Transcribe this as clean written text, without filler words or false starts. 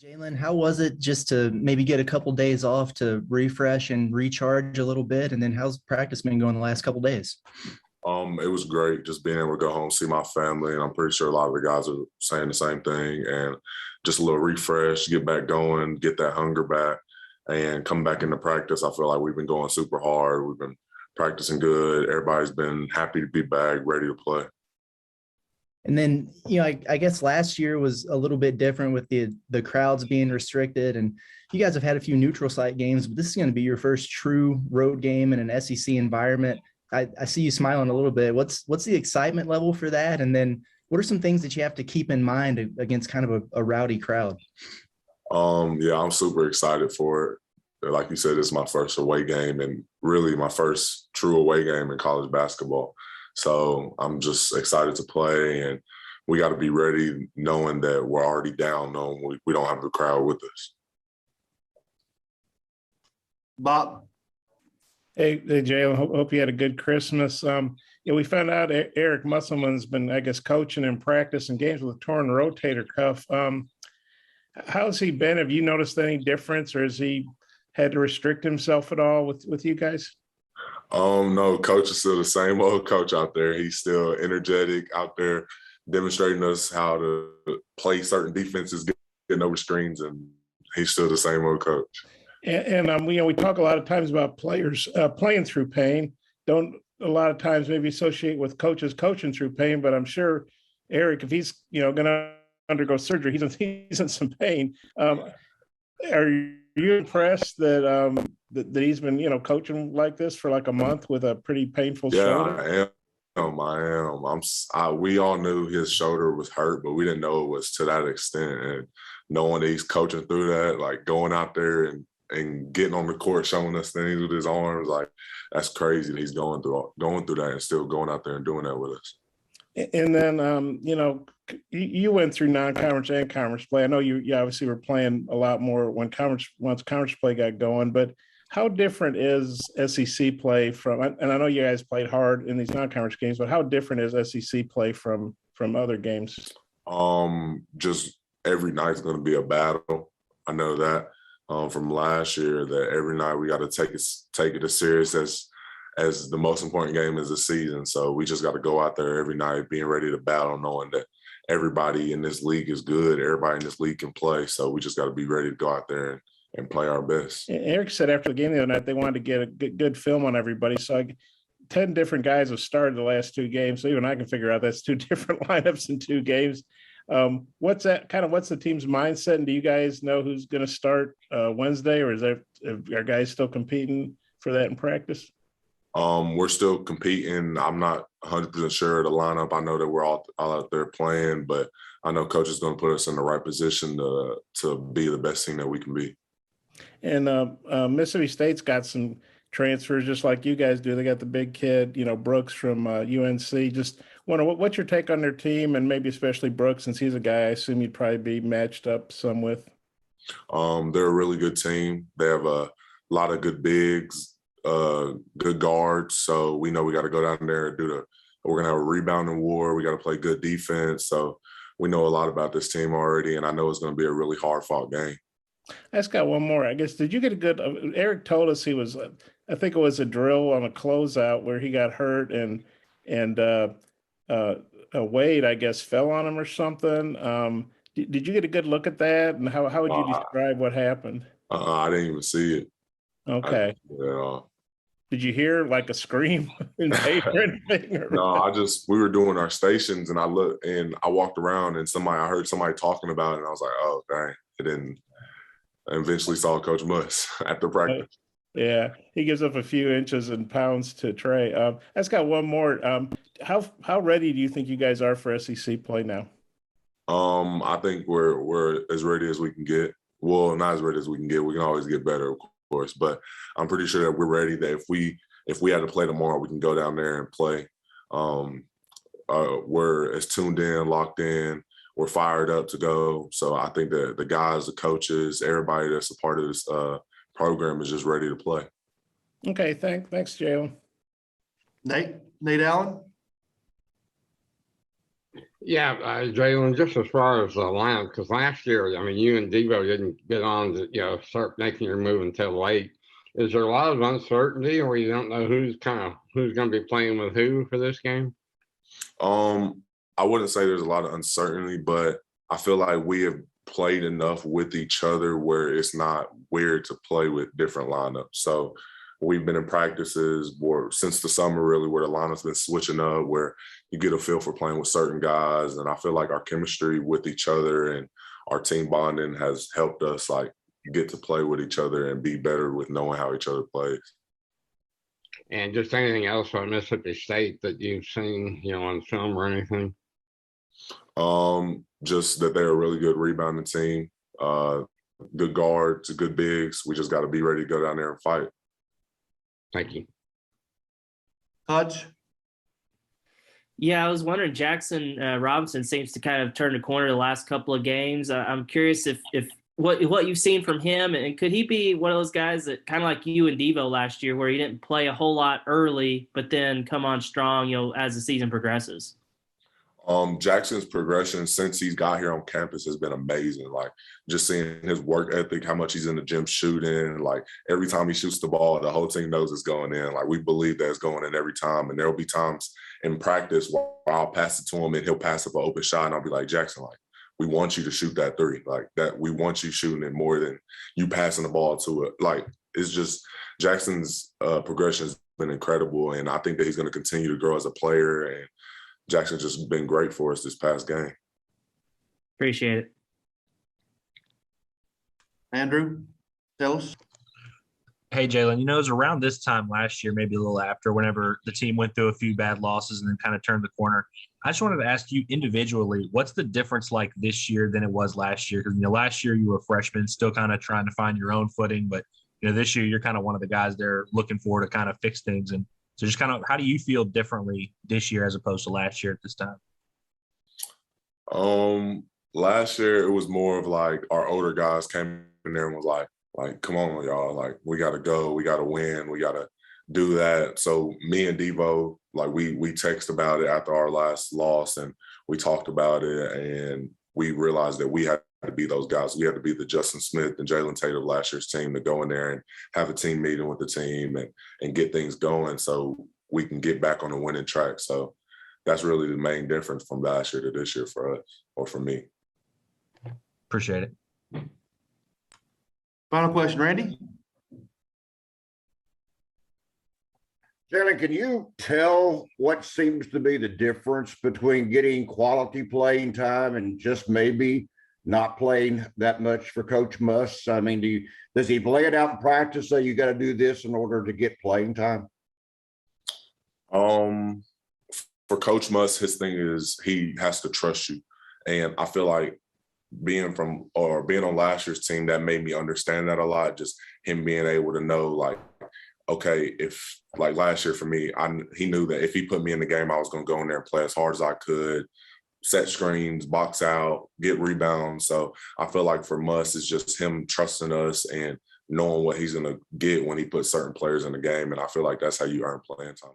Jalen, how was it just to maybe get a couple days off to refresh and recharge a little bit? And then how's practice been going the last couple days? It was great just being able to go home, see my family, and I'm pretty sure a lot of the guys are saying the same thing. And just a little refresh, get back going, get that hunger back, and come back into practice. I feel like we've been going super hard. We've been practicing good. Everybody's been happy to be back, ready to play. And then, I guess last year was a little bit different with the crowds being restricted, and you guys have had a few neutral site games, but this is going to be your first true road game in an SEC environment. I see you smiling a little bit. What's the excitement level for that? And then what are some things that you have to keep in mind against kind of a rowdy crowd? Yeah, I'm super excited for it. Like you said, it's my first away game and really my first true away game in college basketball. So I'm just excited to play, and we got to be ready knowing that we're already down, knowing we don't have the crowd with us. Bob. Hey, Jalen, hope you had a good Christmas. We found out Eric Musselman's been, I guess, coaching in practice and games with a torn rotator cuff. How's he been? Have you noticed any difference, or has he had to restrict himself at all with you guys? No, coach is still the same old coach out there. He's still energetic out there, demonstrating us how to play certain defenses, getting over screens, and he's still the same old coach. And we talk a lot of times about players playing through pain. Don't a lot of times maybe associate with coaches coaching through pain, but I'm sure Eric, if he's going to undergo surgery, he's in some pain. Are you impressed that that he's been coaching like this for like a month with a pretty painful shoulder? I am. We all knew his shoulder was hurt, but we didn't know it was to that extent. And knowing that he's coaching through that, like going out there and getting on the court, showing us things with his arms, like that's crazy that he's going through that and still going out there and doing that with us. And then, you went through non-conference and conference play. I know you obviously were playing a lot more once conference play got going, but how different is SEC play from, and I know you guys played hard in these non-conference games, but how different is SEC play from other games? Just every night's going to be a battle. I know that from last year, that every night we got to take it as serious as the most important game is the season. So we just got to go out there every night being ready to battle, knowing that everybody in this league is good. Everybody in this league can play. So we just got to be ready to go out there and play our best. Eric said after the game the other night, they wanted to get a good film on everybody. So 10 different guys have started the last two games. So even I can figure out that's two different lineups in two games. What's the team's mindset? And do you guys know who's going to start Wednesday, or are guys still competing for that in practice? We're still competing. I'm not 100% sure of the lineup. I know that we're all out there playing, but I know coach is going to put us in the right position to be the best team that we can be. And Mississippi State's got some transfers just like you guys do. They got the big kid, Brooks from UNC. Just wonder what's your take on their team, and maybe especially Brooks, since he's a guy I assume you'd probably be matched up some with. They're a really good team. They have a lot of good bigs, good guards. So we know we got to go down there and we're going to have a rebounding war. We got to play good defense. So we know a lot about this team already, and I know it's going to be a really hard fought game. I just got one more. I guess, did you get a good Eric told us he was, I think it was a drill on a closeout where he got hurt and Wade, I guess, fell on him or something. Did you get a good look at that? And how would you describe what happened? I didn't even see it. Okay. Did you hear like a scream in paper or anything? No, we were doing our stations, and I looked and I walked around and I heard somebody talking about it, and I was like, oh, dang, it didn't. I eventually saw Coach Muss after practice. Yeah, he gives up a few inches and pounds to Trey. I just got one more. How ready do you think you guys are for SEC play now? I think we're as ready as we can get. Well, not as ready as we can get. We can always get better, of course, but I'm pretty sure that we're ready. That if we had to play tomorrow, we can go down there and play. We're as tuned in, locked in. We're fired up to go. So I think that the guys, the coaches, everybody that's a part of this program is just ready to play. Okay, thanks, Jalen. Nate Allen. Yeah, Jalen, just as far as the lineup, because last year, I mean, you and Devo didn't get on to, start making your move until late. Is there a lot of uncertainty where you don't know who's going to be playing with who for this game? I wouldn't say there's a lot of uncertainty, but I feel like we have played enough with each other where it's not weird to play with different lineups. So we've been in practices since the summer, really, where the lineup's been switching up, where you get a feel for playing with certain guys. And I feel like our chemistry with each other and our team bonding has helped us like get to play with each other and be better with knowing how each other plays. And just anything else on Mississippi State that you've seen, on film or anything? Just that they're a really good rebounding team, good guards, good bigs. We just got to be ready to go down there and fight. Thank you. Hodge? Yeah, I was wondering, Jackson Robinson seems to kind of turn the corner the last couple of games. I'm curious if what you've seen from him, and could he be one of those guys that kind of like you and Devo last year, where he didn't play a whole lot early, but then come on strong, as the season progresses? Jackson's progression since he's got here on campus has been amazing. Like just seeing his work ethic, how much he's in the gym shooting. Like every time he shoots the ball, the whole team knows it's going in. Like we believe that it's going in every time. And there'll be times in practice where I'll pass it to him and he'll pass up an open shot, and I'll be like, Jackson, like we want you to shoot that three. Like that, we want you shooting it more than you passing the ball to it. Like it's just Jackson's progression has been incredible, and I think that he's going to continue to grow as a player. And Jackson's just been great for us this past game. Appreciate it. Andrew, tell us. Hey, Jaylin, it was around this time last year, maybe a little after, whenever the team went through a few bad losses and then kind of turned the corner. I just wanted to ask you individually, what's the difference like this year than it was last year? Because, last year you were a freshman, still kind of trying to find your own footing. But, this year you're kind of one of the guys there looking forward to kind of fix things. And so just kind of how do you feel differently this year as opposed to last year at this time? Last year it was more of like our older guys came in there and was like, come on, y'all, like we gotta go, we gotta win, we gotta do that. So me and Devo, like we texted about it after our last loss, and we talked about it, and we realized that we had to be those guys. We had to be the Justin Smith and Jalen Tate of last year's team to go in there and have a team meeting with the team and get things going so we can get back on the winning track. So that's really the main difference from last year to this year for us, or for me. Appreciate it. Final question, Randy? Jaylin, can you tell what seems to be the difference between getting quality playing time and just maybe not playing that much for Coach Muss? I mean, does he lay it out in practice, say you got to do this in order to get playing time? For Coach Muss, his thing is he has to trust you. And I feel like being on last year's team, that made me understand that a lot. Just him being able to know, like, okay, if like last year for me, he knew that if he put me in the game, I was going to go in there and play as hard as I could, set screens, box out, get rebounds. So I feel like for Muss, it's just him trusting us and knowing what he's going to get when he puts certain players in the game. And I feel like that's how you earn playing time.